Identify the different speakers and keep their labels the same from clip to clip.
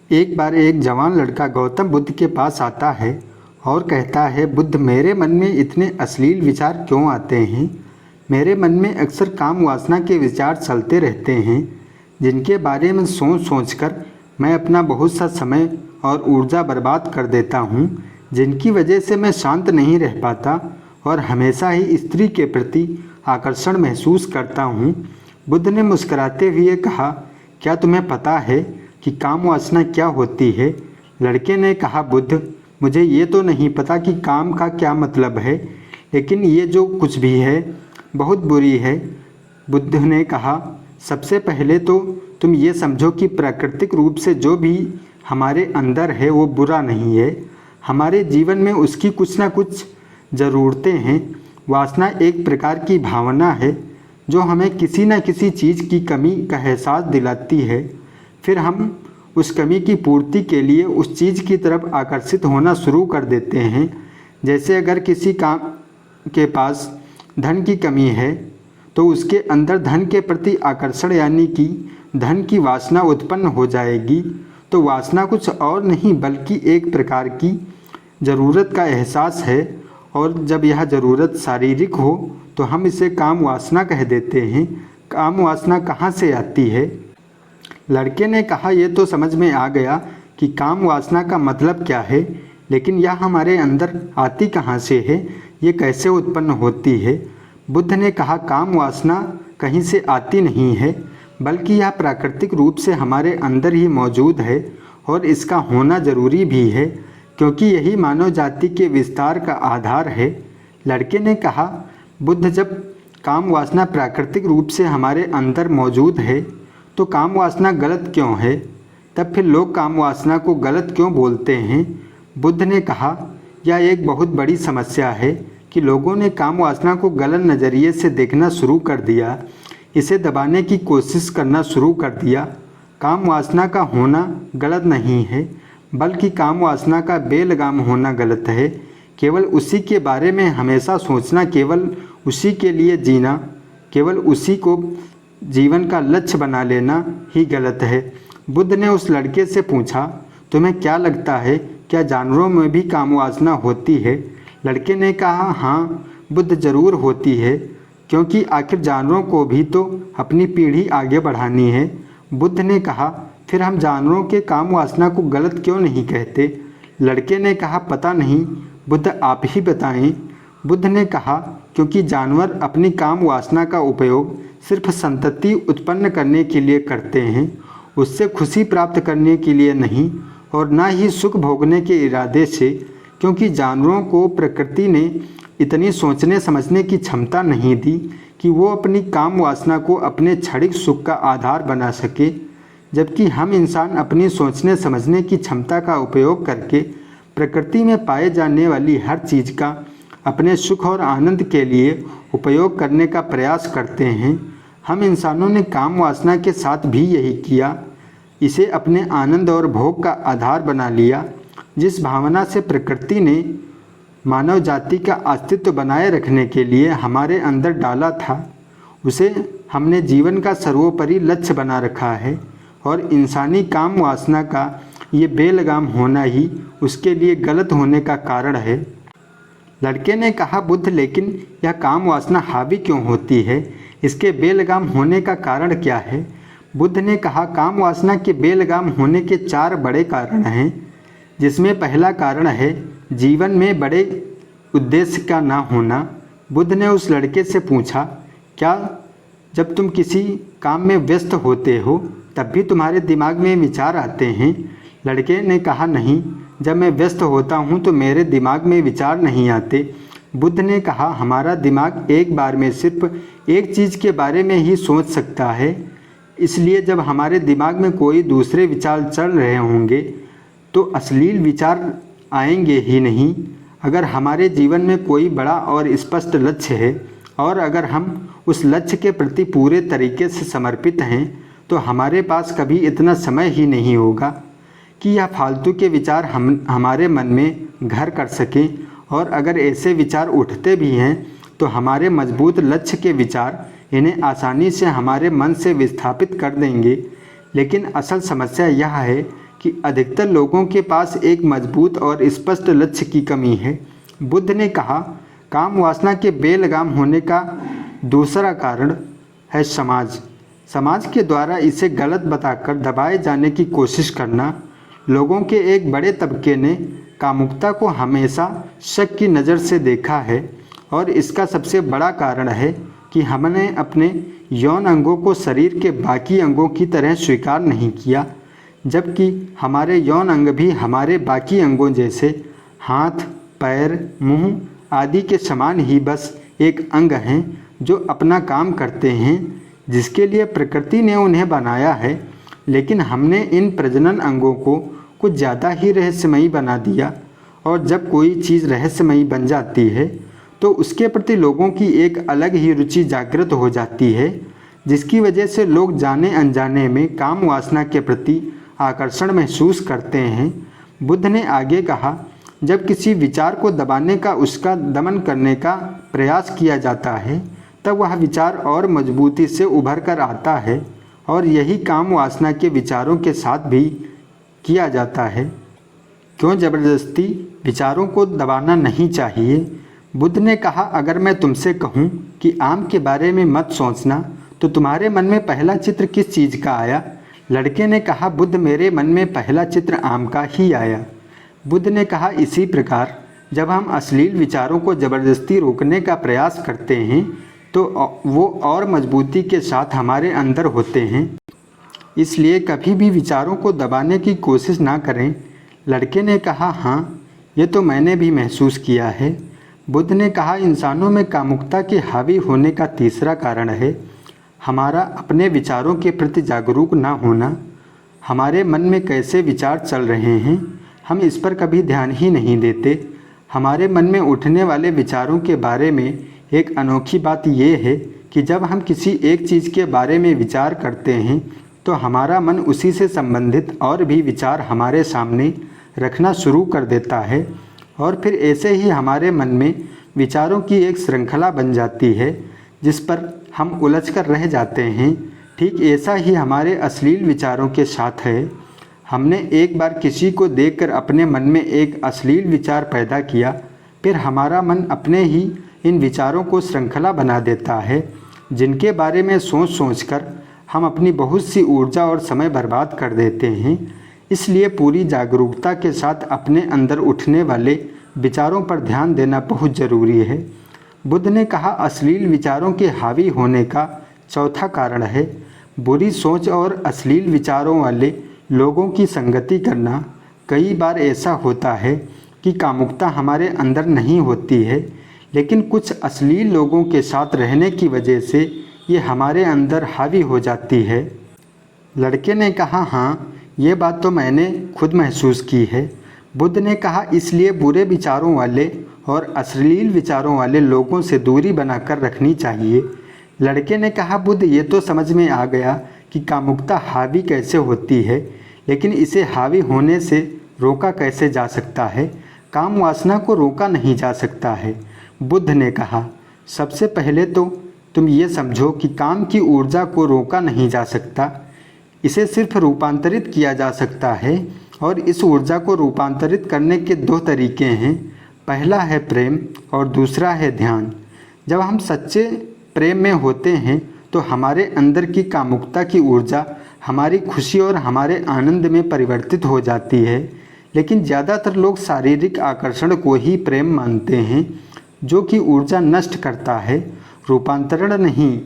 Speaker 1: एक बार एक जवान लड़का गौतम बुद्ध के पास आता है और कहता है, बुद्ध, मेरे मन में इतने अश्लील विचार क्यों आते हैं। मेरे मन में अक्सर काम वासना के विचार चलते रहते हैं, जिनके बारे में सोच सोचकर मैं अपना बहुत सा समय और ऊर्जा बर्बाद कर देता हूँ, जिनकी वजह से मैं शांत नहीं रह पाता और हमेशा ही स्त्री के प्रति आकर्षण महसूस करता हूँ। बुद्ध ने मुस्कुराते हुए कहा, क्या तुम्हें पता है कि काम वासना क्या होती है? लड़के ने कहा, बुद्ध, मुझे ये तो नहीं पता कि काम का क्या मतलब है, लेकिन ये जो कुछ भी है बहुत बुरी है। बुद्ध ने कहा, सबसे पहले तो तुम ये समझो कि प्राकृतिक रूप से जो भी हमारे अंदर है वो बुरा नहीं है। हमारे जीवन में उसकी कुछ ना कुछ ज़रूरतें हैं। वासना एक प्रकार की भावना है जो हमें किसी न किसी चीज़ की कमी का एहसास दिलाती है। फिर हम उस कमी की पूर्ति के लिए उस चीज़ की तरफ आकर्षित होना शुरू कर देते हैं। जैसे अगर किसी काम के पास धन की कमी है तो उसके अंदर धन के प्रति आकर्षण यानी कि धन की वासना उत्पन्न हो जाएगी। तो वासना कुछ और नहीं बल्कि एक प्रकार की ज़रूरत का एहसास है, और जब यह ज़रूरत शारीरिक हो तो हम इसे काम वासना कह देते हैं। काम वासना कहाँ से आती है? लड़के ने कहा, यह तो समझ में आ गया कि काम वासना का मतलब क्या है, लेकिन यह हमारे अंदर आती कहाँ से है, ये कैसे उत्पन्न होती है? बुद्ध ने कहा, काम वासना कहीं से आती नहीं है, बल्कि यह प्राकृतिक रूप से हमारे अंदर ही मौजूद है और इसका होना ज़रूरी भी है, क्योंकि यही मानव जाति के विस्तार का आधार है। लड़के ने कहा, बुद्ध, जब काम वासना प्राकृतिक रूप से हमारे अंदर मौजूद है तो काम वासना गलत क्यों है? तब फिर लोग काम वासना को गलत क्यों बोलते हैं? बुद्ध ने कहा, यह एक बहुत बड़ी समस्या है कि लोगों ने काम वासना को गलत नज़रिए से देखना शुरू कर दिया, इसे दबाने की कोशिश करना शुरू कर दिया। काम वासना का होना गलत नहीं है, बल्कि काम वासना का बेलगाम होना गलत है। केवल उसी के बारे में हमेशा सोचना, केवल उसी के लिए जीना, केवल उसी को जीवन का लक्ष्य बना लेना ही गलत है। बुद्ध ने उस लड़के से पूछा, तुम्हें क्या लगता है, क्या जानवरों में भी काम वासना होती है? लड़के ने कहा, हाँ बुद्ध, ज़रूर होती है, क्योंकि आखिर जानवरों को भी तो अपनी पीढ़ी आगे बढ़ानी है। बुद्ध ने कहा, फिर हम जानवरों के काम वासना को गलत क्यों नहीं कहते? लड़के ने कहा, पता नहीं बुद्ध, आप ही बताएं। बुद्ध ने कहा, क्योंकि जानवर अपनी काम वासना का उपयोग सिर्फ संतति उत्पन्न करने के लिए करते हैं, उससे खुशी प्राप्त करने के लिए नहीं, और ना ही सुख भोगने के इरादे से, क्योंकि जानवरों को प्रकृति ने इतनी सोचने समझने की क्षमता नहीं दी कि वो अपनी काम वासना को अपने क्षणिक सुख का आधार बना सके, जबकि हम इंसान अपनी सोचने समझने की क्षमता का उपयोग करके प्रकृति में पाए जाने वाली हर चीज़ का अपने सुख और आनंद के लिए उपयोग करने का प्रयास करते हैं। हम इंसानों ने काम वासना के साथ भी यही किया, इसे अपने आनंद और भोग का आधार बना लिया। जिस भावना से प्रकृति ने मानव जाति का अस्तित्व बनाए रखने के लिए हमारे अंदर डाला था, उसे हमने जीवन का सर्वोपरि लक्ष्य बना रखा है, और इंसानी काम वासना का ये बेलगाम होना ही उसके लिए गलत होने का कारण है। लड़के ने कहा, बुद्ध, लेकिन यह काम वासना हावी क्यों होती है? इसके बेलगाम होने का कारण क्या है? बुद्ध ने कहा, काम वासना के बेलगाम होने के 4 बड़े कारण हैं, जिसमें पहला कारण है जीवन में बड़े उद्देश्य का ना होना। बुद्ध ने उस लड़के से पूछा, क्या जब तुम किसी काम में व्यस्त होते हो तब भी तुम्हारे दिमाग में विचार आते हैं? लड़के ने कहा, नहीं, जब मैं व्यस्त होता हूँ तो मेरे दिमाग में विचार नहीं आते। बुद्ध ने कहा, हमारा दिमाग एक बार में सिर्फ एक चीज़ के बारे में ही सोच सकता है, इसलिए जब हमारे दिमाग में कोई दूसरे विचार चल रहे होंगे तो अश्लील विचार आएंगे ही नहीं। अगर हमारे जीवन में कोई बड़ा और स्पष्ट लक्ष्य है और अगर हम उस लक्ष्य के प्रति पूरे तरीके से समर्पित हैं तो हमारे पास कभी इतना समय ही नहीं होगा कि यह फालतू के विचार हमारे मन में घर कर सकें, और अगर ऐसे विचार उठते भी हैं तो हमारे मजबूत लक्ष्य के विचार इन्हें आसानी से हमारे मन से विस्थापित कर देंगे। लेकिन असल समस्या यह है कि अधिकतर लोगों के पास एक मजबूत और स्पष्ट लक्ष्य की कमी है। बुद्ध ने कहा, काम वासना के बेलगाम होने का दूसरा कारण है समाज। समाज के द्वारा इसे गलत बताकर दबाए जाने की कोशिश करना। लोगों के एक बड़े तबके ने कामुकता को हमेशा शक की नज़र से देखा है और इसका सबसे बड़ा कारण है कि हमने अपने यौन अंगों को शरीर के बाकी अंगों की तरह स्वीकार नहीं किया, जबकि हमारे यौन अंग भी हमारे बाकी अंगों जैसे हाथ, पैर, मुंह आदि के समान ही बस एक अंग हैं जो अपना काम करते हैं, जिसके लिए प्रकृति ने उन्हें बनाया है। लेकिन हमने इन प्रजनन अंगों को कुछ ज़्यादा ही रहस्यमयी बना दिया और जब कोई चीज़ रहस्यमयी बन जाती है तो उसके प्रति लोगों की एक अलग ही रुचि जागृत हो जाती है, जिसकी वजह से लोग जाने अनजाने में काम वासना के प्रति आकर्षण महसूस करते हैं। बुद्ध ने आगे कहा, जब किसी विचार को दबाने का, उसका दमन करने का प्रयास किया जाता है तब वह विचार और मजबूती से उभर कर आता है और यही काम वासना के विचारों के साथ भी किया जाता है। क्यों ज़बरदस्ती विचारों को दबाना नहीं चाहिए। बुद्ध ने कहा, अगर मैं तुमसे कहूँ कि आम के बारे में मत सोचना तो तुम्हारे मन में पहला चित्र किस चीज़ का आया? लड़के ने कहा, बुद्ध, मेरे मन में पहला चित्र आम का ही आया। बुद्ध ने कहा, इसी प्रकार जब हम अश्लील विचारों को ज़बरदस्ती रोकने का प्रयास करते हैं तो वो और मजबूती के साथ हमारे अंदर होते हैं। इसलिए कभी भी विचारों को दबाने की कोशिश ना करें। लड़के ने कहा, हाँ, ये तो मैंने भी महसूस किया है। बुद्ध ने कहा, इंसानों में कामुकता के हावी होने का तीसरा कारण है हमारा अपने विचारों के प्रति जागरूक ना होना। हमारे मन में कैसे विचार चल रहे हैं हम इस पर कभी ध्यान ही नहीं देते। हमारे मन में उठने वाले विचारों के बारे में एक अनोखी बात यह है कि जब हम किसी एक चीज़ के बारे में विचार करते हैं तो हमारा मन उसी से संबंधित और भी विचार हमारे सामने रखना शुरू कर देता है और फिर ऐसे ही हमारे मन में विचारों की एक श्रृंखला बन जाती है जिस पर हम उलझ कर रह जाते हैं। ठीक ऐसा ही हमारे अश्लील विचारों के साथ है। हमने एक बार किसी को देखकर अपने मन में एक अश्लील विचार पैदा किया, फिर हमारा मन अपने ही इन विचारों को श्रृंखला बना देता है, जिनके बारे में सोच सोचकर हम अपनी बहुत सी ऊर्जा और समय बर्बाद कर देते हैं। इसलिए पूरी जागरूकता के साथ अपने अंदर उठने वाले विचारों पर ध्यान देना बहुत ज़रूरी है। बुद्ध ने कहा, अश्लील विचारों के हावी होने का चौथा कारण है बुरी सोच और अश्लील विचारों वाले लोगों की संगति करना। कई बार ऐसा होता है कि कामुकता हमारे अंदर नहीं होती है, लेकिन कुछ अश्लील लोगों के साथ रहने की वजह से ये हमारे अंदर हावी हो जाती है। लड़के ने कहा, हाँ, ये बात तो मैंने खुद महसूस की है। बुद्ध ने कहा, इसलिए बुरे विचारों वाले और अश्लील विचारों वाले लोगों से दूरी बनाकर रखनी चाहिए। लड़के ने कहा, बुद्ध, ये तो समझ में आ गया कि कामुकता हावी कैसे होती है, लेकिन इसे हावी होने से रोका कैसे जा सकता है? काम वासना को रोका नहीं जा सकता है। बुद्ध ने कहा, सबसे पहले तो तुम ये समझो कि काम की ऊर्जा को रोका नहीं जा सकता, इसे सिर्फ रूपांतरित किया जा सकता है और इस ऊर्जा को रूपांतरित करने के दो तरीके हैं। पहला है प्रेम और दूसरा है ध्यान। जब हम सच्चे प्रेम में होते हैं तो हमारे अंदर की कामुकता की ऊर्जा हमारी खुशी और हमारे आनंद में परिवर्तित हो जाती है। लेकिन ज़्यादातर लोग शारीरिक आकर्षण को ही प्रेम मानते हैं, जो कि ऊर्जा नष्ट करता है, रूपांतरण नहीं।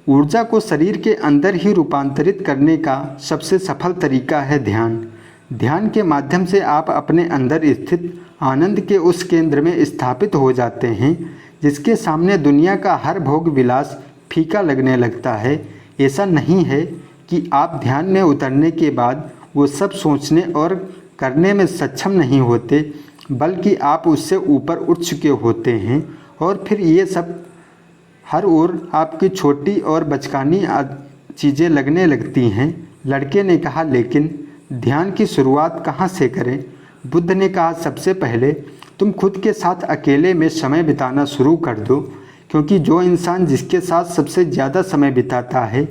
Speaker 1: ऊर्जा को शरीर के अंदर ही रूपांतरित करने का सबसे सफल तरीका है ध्यान। ध्यान के माध्यम से आप अपने अंदर स्थित आनंद के उस केंद्र में स्थापित हो जाते हैं जिसके सामने दुनिया का हर भोग विलास फीका लगने लगता है। ऐसा नहीं है कि आप ध्यान में उतरने के बाद वो सब सोचने और करने में सक्षम नहीं होते, बल्कि आप उससे ऊपर उठ चुके होते हैं और फिर ये सब हर ओर आपकी छोटी और बचकानी चीज़ें लगने लगती हैं। लड़के ने कहा, लेकिन ध्यान की शुरुआत कहाँ से करें? बुद्ध ने कहा, सबसे पहले तुम खुद के साथ अकेले में समय बिताना शुरू कर दो, क्योंकि जो इंसान जिसके साथ सबसे ज़्यादा समय बिताता है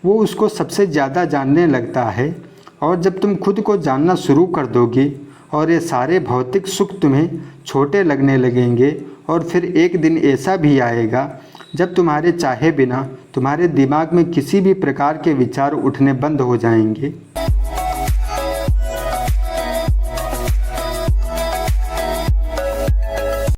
Speaker 1: वो उसको सबसे ज़्यादा जानने लगता है। और जब तुम खुद को जानना शुरू कर दोगे और ये सारे भौतिक सुख तुम्हें छोटे लगने लगेंगे, और फिर एक दिन ऐसा भी आएगा जब तुम्हारे चाहे बिना तुम्हारे दिमाग में किसी भी प्रकार के विचार उठने बंद हो जाएंगे।